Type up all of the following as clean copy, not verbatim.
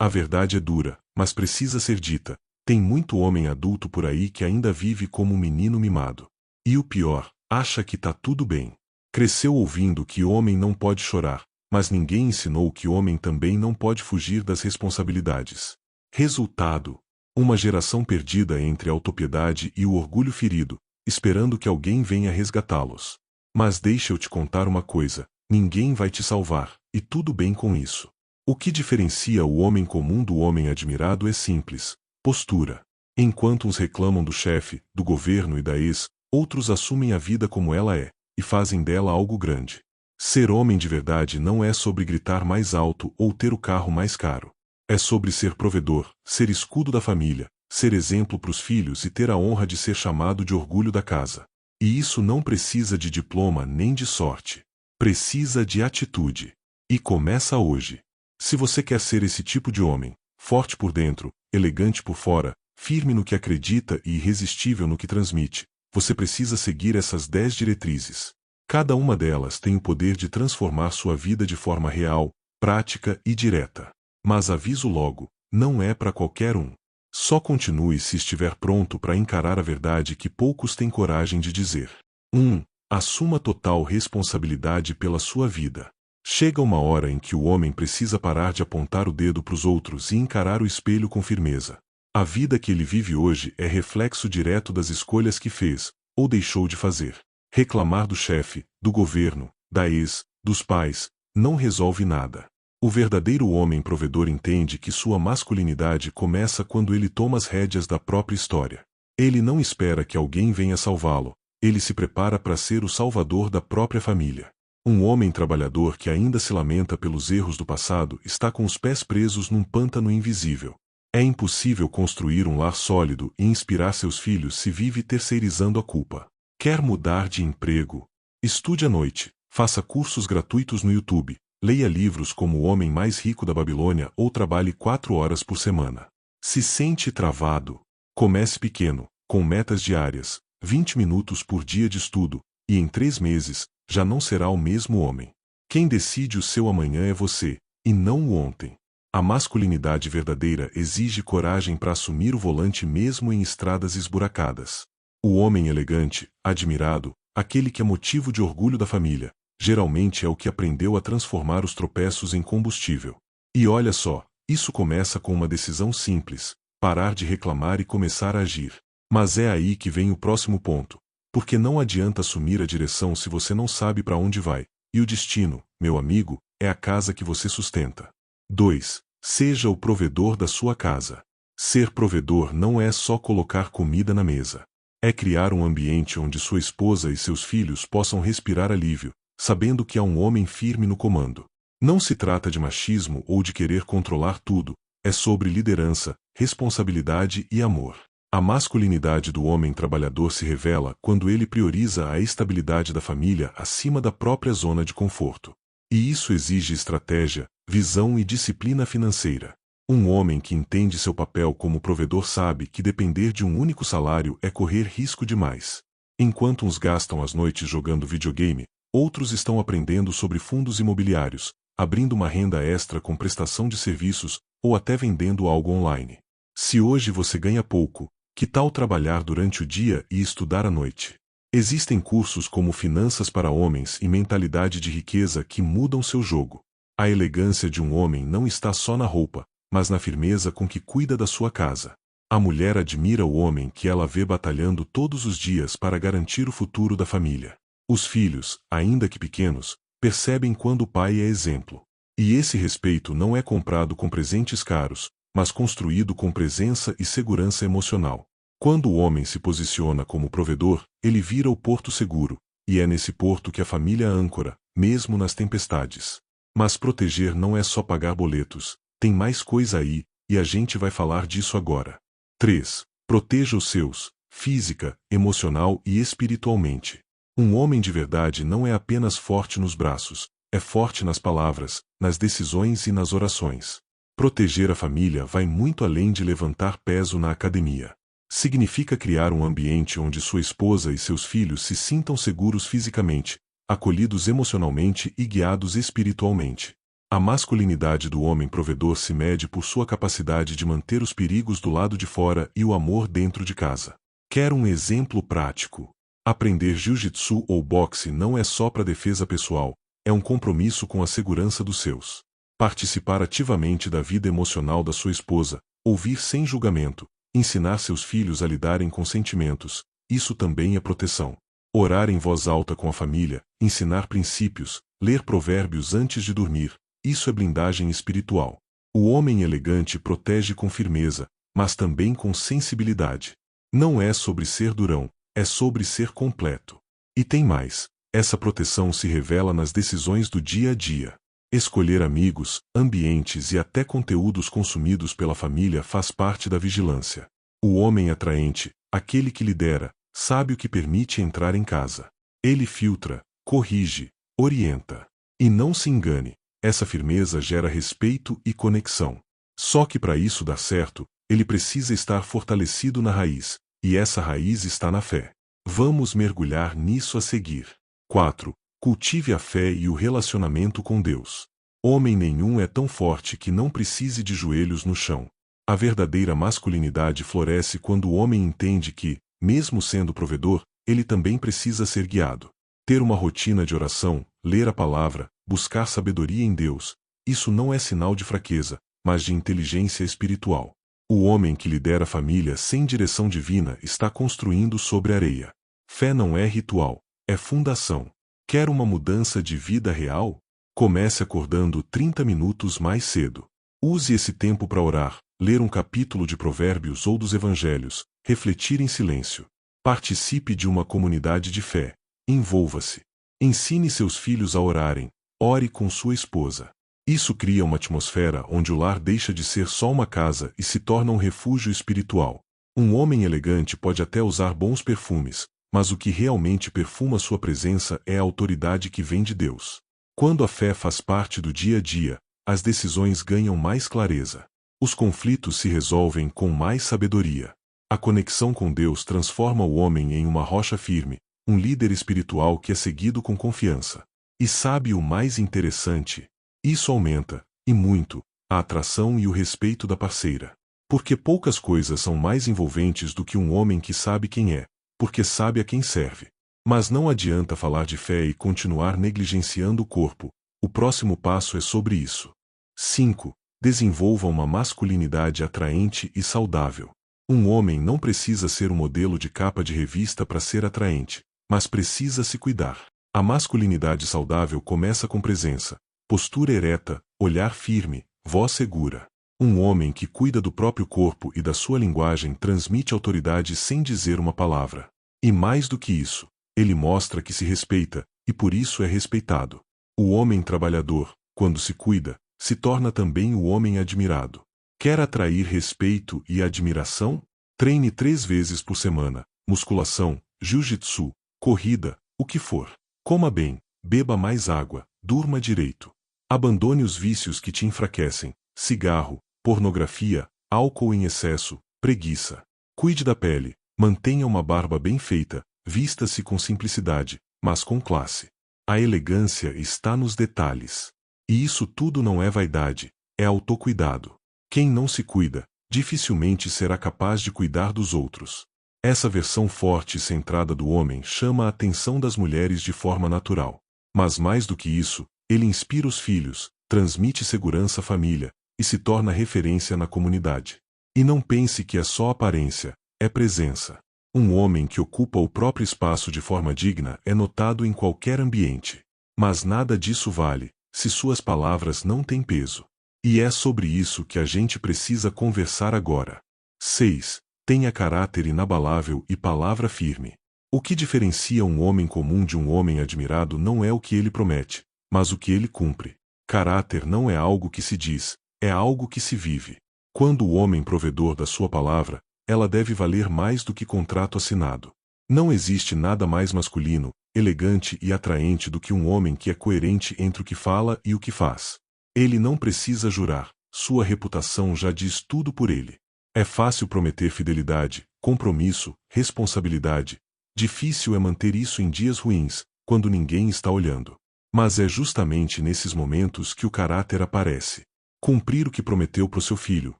A verdade é dura, mas precisa ser dita. Tem muito homem adulto por aí que ainda vive como um menino mimado. E o pior, acha que tá tudo bem. Cresceu ouvindo que homem não pode chorar, mas ninguém ensinou que homem também não pode fugir das responsabilidades. Resultado: uma geração perdida entre a autopiedade e o orgulho ferido, esperando que alguém venha resgatá-los. Mas deixa eu te contar uma coisa, ninguém vai te salvar, e tudo bem com isso. O que diferencia o homem comum do homem admirado é simples: postura. Enquanto uns reclamam do chefe, do governo e da ex, outros assumem a vida como ela é, e fazem dela algo grande. Ser homem de verdade não é sobre gritar mais alto ou ter o carro mais caro. É sobre ser provedor, ser escudo da família, ser exemplo para os filhos e ter a honra de ser chamado de orgulho da casa. E isso não precisa de diploma nem de sorte. Precisa de atitude. E começa hoje. Se você quer ser esse tipo de homem, forte por dentro, elegante por fora, firme no que acredita e irresistível no que transmite, você precisa seguir essas 10 diretrizes. Cada uma delas tem o poder de transformar sua vida de forma real, prática e direta. Mas aviso logo, não é para qualquer um. Só continue se estiver pronto para encarar a verdade que poucos têm coragem de dizer. 1. Assuma total responsabilidade pela sua vida. Chega uma hora em que o homem precisa parar de apontar o dedo para os outros e encarar o espelho com firmeza. A vida que ele vive hoje é reflexo direto das escolhas que fez, ou deixou de fazer. Reclamar do chefe, do governo, da ex, dos pais, não resolve nada. O verdadeiro homem provedor entende que sua masculinidade começa quando ele toma as rédeas da própria história. Ele não espera que alguém venha salvá-lo, ele se prepara para ser o salvador da própria família. Um homem trabalhador que ainda se lamenta pelos erros do passado está com os pés presos num pântano invisível. É impossível construir um lar sólido e inspirar seus filhos se vive terceirizando a culpa. Quer mudar de emprego? Estude à noite, faça cursos gratuitos no YouTube, leia livros como O Homem Mais Rico da Babilônia ou trabalhe 4 horas por semana. Se sente travado? Comece pequeno, com metas diárias, 20 minutos por dia de estudo, e em 3 meses, já não será o mesmo homem. Quem decide o seu amanhã é você, e não o ontem. A masculinidade verdadeira exige coragem para assumir o volante mesmo em estradas esburacadas. O homem elegante, admirado, aquele que é motivo de orgulho da família, geralmente é o que aprendeu a transformar os tropeços em combustível. E olha só, isso começa com uma decisão simples: parar de reclamar e começar a agir. Mas é aí que vem o próximo ponto. Porque não adianta assumir a direção se você não sabe para onde vai. E o destino, meu amigo, é a casa que você sustenta. 2. Seja o provedor da sua casa. Ser provedor não é só colocar comida na mesa. É criar um ambiente onde sua esposa e seus filhos possam respirar alívio, sabendo que há um homem firme no comando. Não se trata de machismo ou de querer controlar tudo, é sobre liderança, responsabilidade e amor. A masculinidade do homem trabalhador se revela quando ele prioriza a estabilidade da família acima da própria zona de conforto. E isso exige estratégia, visão e disciplina financeira. Um homem que entende seu papel como provedor sabe que depender de um único salário é correr risco demais. Enquanto uns gastam as noites jogando videogame, outros estão aprendendo sobre fundos imobiliários, abrindo uma renda extra com prestação de serviços ou até vendendo algo online. Se hoje você ganha pouco, que tal trabalhar durante o dia e estudar à noite? Existem cursos como Finanças para Homens e Mentalidade de Riqueza que mudam seu jogo. A elegância de um homem não está só na roupa, mas na firmeza com que cuida da sua casa. A mulher admira o homem que ela vê batalhando todos os dias para garantir o futuro da família. Os filhos, ainda que pequenos, percebem quando o pai é exemplo. E esse respeito não é comprado com presentes caros, mas construído com presença e segurança emocional. Quando o homem se posiciona como provedor, ele vira o porto seguro, e é nesse porto que a família âncora, mesmo nas tempestades. Mas proteger não é só pagar boletos, tem mais coisa aí, e a gente vai falar disso agora. 3. Proteja os seus, física, emocional e espiritualmente. Um homem de verdade não é apenas forte nos braços, é forte nas palavras, nas decisões e nas orações. Proteger a família vai muito além de levantar peso na academia. Significa criar um ambiente onde sua esposa e seus filhos se sintam seguros fisicamente, acolhidos emocionalmente e guiados espiritualmente. A masculinidade do homem provedor se mede por sua capacidade de manter os perigos do lado de fora e o amor dentro de casa. Quer um exemplo prático? Aprender jiu-jitsu ou boxe não é só para defesa pessoal, é um compromisso com a segurança dos seus. Participar ativamente da vida emocional da sua esposa, ouvir sem julgamento, ensinar seus filhos a lidarem com sentimentos, isso também é proteção. Orar em voz alta com a família, ensinar princípios, ler provérbios antes de dormir, isso é blindagem espiritual. O homem elegante protege com firmeza, mas também com sensibilidade. Não é sobre ser durão, é sobre ser completo. E tem mais, essa proteção se revela nas decisões do dia a dia. Escolher amigos, ambientes e até conteúdos consumidos pela família faz parte da vigilância. O homem atraente, aquele que lidera, sabe o que permite entrar em casa. Ele filtra, corrige, orienta. E não se engane, essa firmeza gera respeito e conexão. Só que para isso dar certo, ele precisa estar fortalecido na raiz, e essa raiz está na fé. Vamos mergulhar nisso a seguir. 4. Cultive a fé e o relacionamento com Deus. Homem nenhum é tão forte que não precise de joelhos no chão. A verdadeira masculinidade floresce quando o homem entende que, mesmo sendo provedor, ele também precisa ser guiado. Ter uma rotina de oração, ler a palavra, buscar sabedoria em Deus, isso não é sinal de fraqueza, mas de inteligência espiritual. O homem que lidera a família sem direção divina está construindo sobre areia. Fé não é ritual, é fundação. Quer uma mudança de vida real? Comece acordando 30 minutos mais cedo. Use esse tempo para orar, ler um capítulo de Provérbios ou dos Evangelhos, refletir em silêncio. Participe de uma comunidade de fé. Envolva-se. Ensine seus filhos a orarem. Ore com sua esposa. Isso cria uma atmosfera onde o lar deixa de ser só uma casa e se torna um refúgio espiritual. Um homem elegante pode até usar bons perfumes, mas o que realmente perfuma sua presença é a autoridade que vem de Deus. Quando a fé faz parte do dia a dia, as decisões ganham mais clareza. Os conflitos se resolvem com mais sabedoria. A conexão com Deus transforma o homem em uma rocha firme, um líder espiritual que é seguido com confiança. E sabe o mais interessante? Isso aumenta, e muito, a atração e o respeito da parceira. Porque poucas coisas são mais envolventes do que um homem que sabe quem é, porque sabe a quem serve. Mas não adianta falar de fé e continuar negligenciando o corpo. O próximo passo é sobre isso. 5. Desenvolva uma masculinidade atraente e saudável. Um homem não precisa ser um modelo de capa de revista para ser atraente, mas precisa se cuidar. A masculinidade saudável começa com presença, postura ereta, olhar firme, voz segura. Um homem que cuida do próprio corpo e da sua linguagem transmite autoridade sem dizer uma palavra. E mais do que isso, ele mostra que se respeita, e por isso é respeitado. O homem trabalhador, quando se cuida, se torna também o homem admirado. Quer atrair respeito e admiração? Treine 3 vezes por semana, musculação, jiu-jitsu, corrida, o que for. Coma bem, beba mais água, durma direito. Abandone os vícios que te enfraquecem, cigarro, pornografia, álcool em excesso, preguiça. Cuide da pele, mantenha uma barba bem feita, vista-se com simplicidade, mas com classe. A elegância está nos detalhes. E isso tudo não é vaidade, é autocuidado. Quem não se cuida, dificilmente será capaz de cuidar dos outros. Essa versão forte e centrada do homem chama a atenção das mulheres de forma natural. Mas mais do que isso, ele inspira os filhos, transmite segurança à família, e se torna referência na comunidade. E não pense que é só aparência, é presença. Um homem que ocupa o próprio espaço de forma digna é notado em qualquer ambiente. Mas nada disso vale, se suas palavras não têm peso. E é sobre isso que a gente precisa conversar agora. 6. Tenha caráter inabalável e palavra firme. O que diferencia um homem comum de um homem admirado não é o que ele promete, mas o que ele cumpre. Caráter não é algo que se diz, é algo que se vive. Quando o homem provedor da sua palavra, ela deve valer mais do que contrato assinado. Não existe nada mais masculino, elegante e atraente do que um homem que é coerente entre o que fala e o que faz. Ele não precisa jurar, sua reputação já diz tudo por ele. É fácil prometer fidelidade, compromisso, responsabilidade. Difícil é manter isso em dias ruins, quando ninguém está olhando. Mas é justamente nesses momentos que o caráter aparece. Cumprir o que prometeu para o seu filho,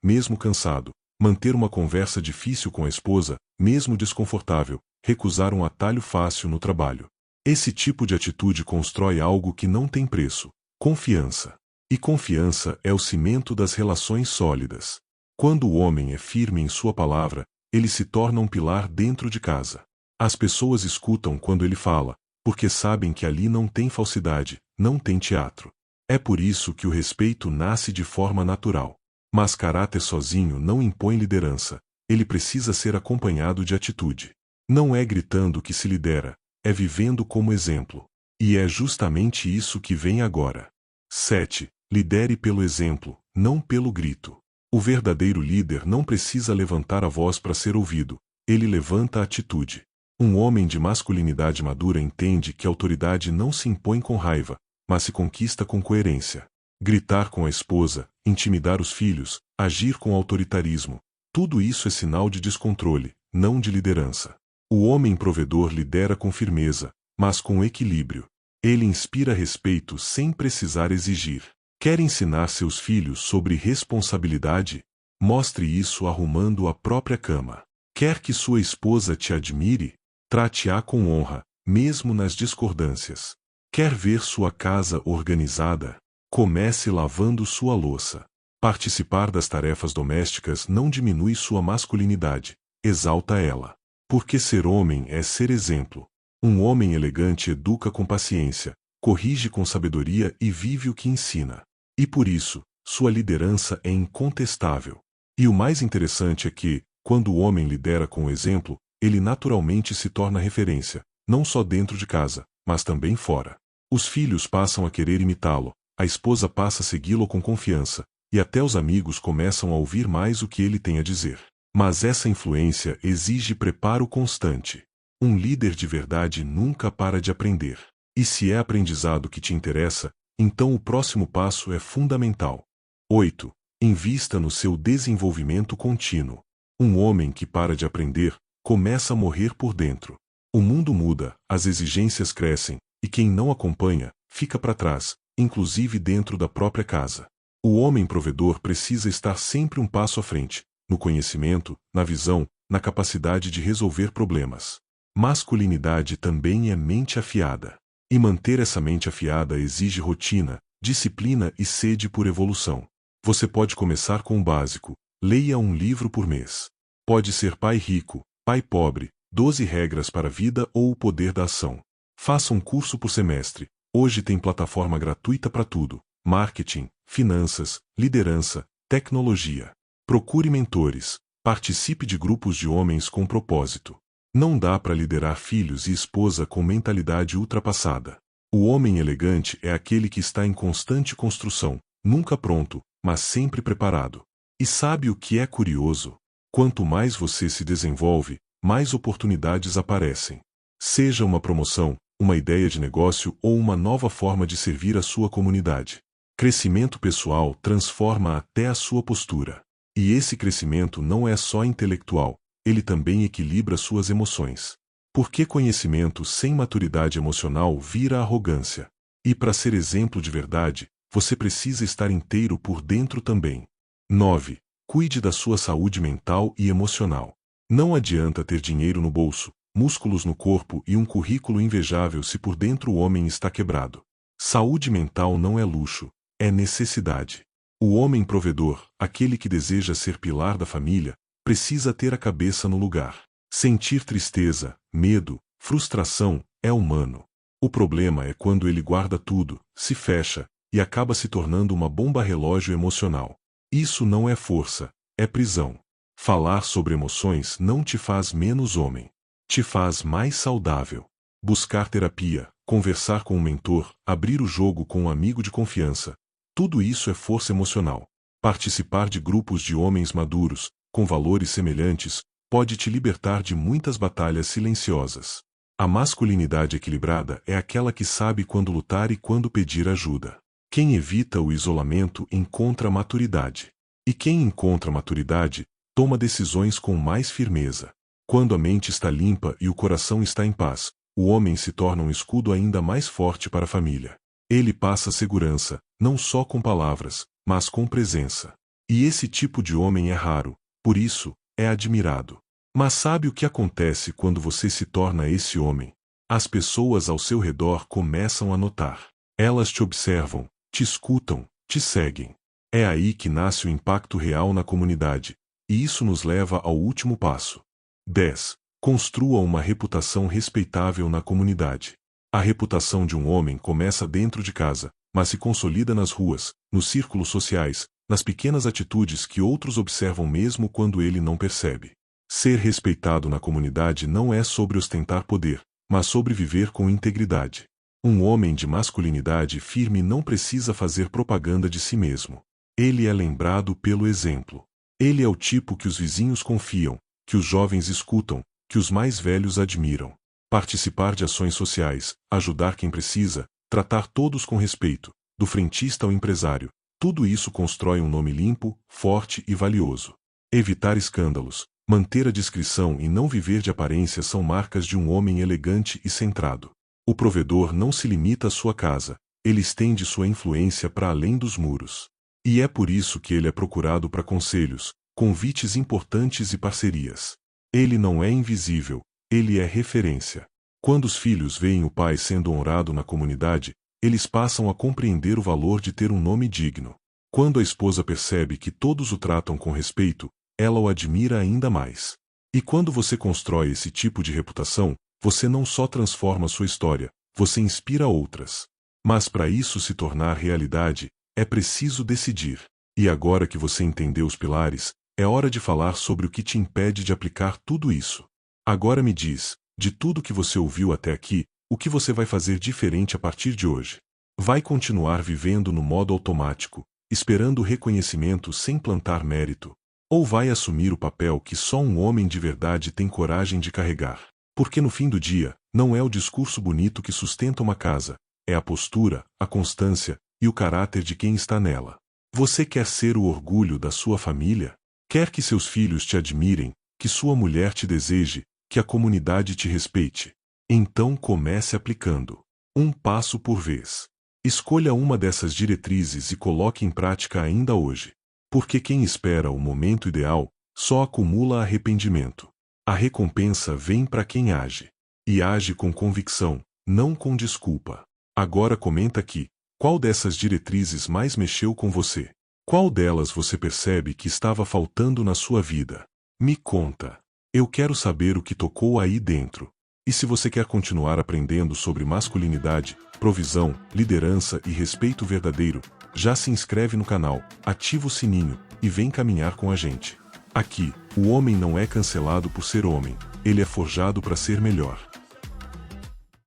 mesmo cansado, manter uma conversa difícil com a esposa, mesmo desconfortável, recusar um atalho fácil no trabalho. Esse tipo de atitude constrói algo que não tem preço: confiança. E confiança é o cimento das relações sólidas. Quando o homem é firme em sua palavra, ele se torna um pilar dentro de casa. As pessoas escutam quando ele fala, porque sabem que ali não tem falsidade, não tem teatro. É por isso que o respeito nasce de forma natural. Mas caráter sozinho não impõe liderança, ele precisa ser acompanhado de atitude. Não é gritando que se lidera, é vivendo como exemplo. E é justamente isso que vem agora. 7. Lidere pelo exemplo, não pelo grito. O verdadeiro líder não precisa levantar a voz para ser ouvido, ele levanta a atitude. Um homem de masculinidade madura entende que a autoridade não se impõe com raiva, mas se conquista com coerência. Gritar com a esposa, intimidar os filhos, agir com autoritarismo, tudo isso é sinal de descontrole, não de liderança. O homem provedor lidera com firmeza, mas com equilíbrio. Ele inspira respeito sem precisar exigir. Quer ensinar seus filhos sobre responsabilidade? Mostre isso arrumando a própria cama. Quer que sua esposa te admire? Trate-a com honra, mesmo nas discordâncias. Quer ver sua casa organizada? Comece lavando sua louça. Participar das tarefas domésticas não diminui sua masculinidade, exalta ela. Porque ser homem é ser exemplo. Um homem elegante educa com paciência, corrige com sabedoria e vive o que ensina. E por isso, sua liderança é incontestável. E o mais interessante é que, quando o homem lidera com o exemplo, ele naturalmente se torna referência, não só dentro de casa, mas também fora. Os filhos passam a querer imitá-lo, a esposa passa a segui-lo com confiança, e até os amigos começam a ouvir mais o que ele tem a dizer. Mas essa influência exige preparo constante. Um líder de verdade nunca para de aprender. E se é aprendizado que te interessa, então o próximo passo é fundamental. 8. Invista no seu desenvolvimento contínuo. Um homem que para de aprender, começa a morrer por dentro. O mundo muda, as exigências crescem, e quem não acompanha, fica para trás, inclusive dentro da própria casa. O homem provedor precisa estar sempre um passo à frente, no conhecimento, na visão, na capacidade de resolver problemas. Masculinidade também é mente afiada. E manter essa mente afiada exige rotina, disciplina e sede por evolução. Você pode começar com o básico: leia um livro por mês. Pode ser Pai Rico, Pai Pobre, 12 regras para a vida ou o poder da ação. Faça um curso por semestre. Hoje tem plataforma gratuita para tudo: marketing, finanças, liderança, tecnologia. Procure mentores. Participe de grupos de homens com propósito. Não dá para liderar filhos e esposa com mentalidade ultrapassada. O homem elegante é aquele que está em constante construção, nunca pronto, mas sempre preparado. E sabe o que é curioso? Quanto mais você se desenvolve, mais oportunidades aparecem. Seja uma promoção, uma ideia de negócio ou uma nova forma de servir a sua comunidade. Crescimento pessoal transforma até a sua postura. E esse crescimento não é só intelectual, ele também equilibra suas emoções. Porque conhecimento sem maturidade emocional vira arrogância. E para ser exemplo de verdade, você precisa estar inteiro por dentro também. 9. Cuide da sua saúde mental e emocional. Não adianta ter dinheiro no bolso, músculos no corpo e um currículo invejável se por dentro o homem está quebrado. Saúde mental não é luxo, é necessidade. O homem provedor, aquele que deseja ser pilar da família, precisa ter a cabeça no lugar. Sentir tristeza, medo, frustração, é humano. O problema é quando ele guarda tudo, se fecha, e acaba se tornando uma bomba relógio emocional. Isso não é força, é prisão. Falar sobre emoções não te faz menos homem. Te faz mais saudável. Buscar terapia, conversar com um mentor, abrir o jogo com um amigo de confiança. Tudo isso é força emocional. Participar de grupos de homens maduros, com valores semelhantes, pode te libertar de muitas batalhas silenciosas. A masculinidade equilibrada é aquela que sabe quando lutar e quando pedir ajuda. Quem evita o isolamento encontra maturidade. E quem encontra maturidade, toma decisões com mais firmeza. Quando a mente está limpa e o coração está em paz, o homem se torna um escudo ainda mais forte para a família. Ele passa segurança, não só com palavras, mas com presença. E esse tipo de homem é raro, por isso, é admirado. Mas sabe o que acontece quando você se torna esse homem? As pessoas ao seu redor começam a notar. Elas te observam, te escutam, te seguem. É aí que nasce o impacto real na comunidade, e isso nos leva ao último passo. 10. Construa uma reputação respeitável na comunidade. A reputação de um homem começa dentro de casa, mas se consolida nas ruas, nos círculos sociais, nas pequenas atitudes que outros observam mesmo quando ele não percebe. Ser respeitado na comunidade não é sobre ostentar poder, mas sobre viver com integridade. Um homem de masculinidade firme não precisa fazer propaganda de si mesmo. Ele é lembrado pelo exemplo. Ele é o tipo que os vizinhos confiam, que os jovens escutam, que os mais velhos admiram. Participar de ações sociais, ajudar quem precisa, tratar todos com respeito, do frentista ao empresário, tudo isso constrói um nome limpo, forte e valioso. Evitar escândalos, manter a discrição e não viver de aparência são marcas de um homem elegante e centrado. O provedor não se limita à sua casa, ele estende sua influência para além dos muros. E é por isso que ele é procurado para conselhos, convites importantes e parcerias. Ele não é invisível, ele é referência. Quando os filhos veem o pai sendo honrado na comunidade, eles passam a compreender o valor de ter um nome digno. Quando a esposa percebe que todos o tratam com respeito, ela o admira ainda mais. E quando você constrói esse tipo de reputação, você não só transforma sua história, você inspira outras. Mas para isso se tornar realidade, é preciso decidir. E agora que você entendeu os pilares, é hora de falar sobre o que te impede de aplicar tudo isso. Agora me diz, de tudo que você ouviu até aqui, o que você vai fazer diferente a partir de hoje? Vai continuar vivendo no modo automático, esperando reconhecimento sem plantar mérito? Ou vai assumir o papel que só um homem de verdade tem coragem de carregar? Porque no fim do dia, não é o discurso bonito que sustenta uma casa, é a postura, a constância e o caráter de quem está nela. Você quer ser o orgulho da sua família? Quer que seus filhos te admirem, que sua mulher te deseje, que a comunidade te respeite? Então comece aplicando. Um passo por vez. Escolha uma dessas diretrizes e coloque em prática ainda hoje. Porque quem espera o momento ideal, só acumula arrependimento. A recompensa vem para quem age. E age com convicção, não com desculpa. Agora comenta aqui, qual dessas diretrizes mais mexeu com você? Qual delas você percebe que estava faltando na sua vida? Me conta. Eu quero saber o que tocou aí dentro. E se você quer continuar aprendendo sobre masculinidade, provisão, liderança e respeito verdadeiro, já se inscreve no canal, ativa o sininho e vem caminhar com a gente. Aqui, o homem não é cancelado por ser homem, ele é forjado para ser melhor.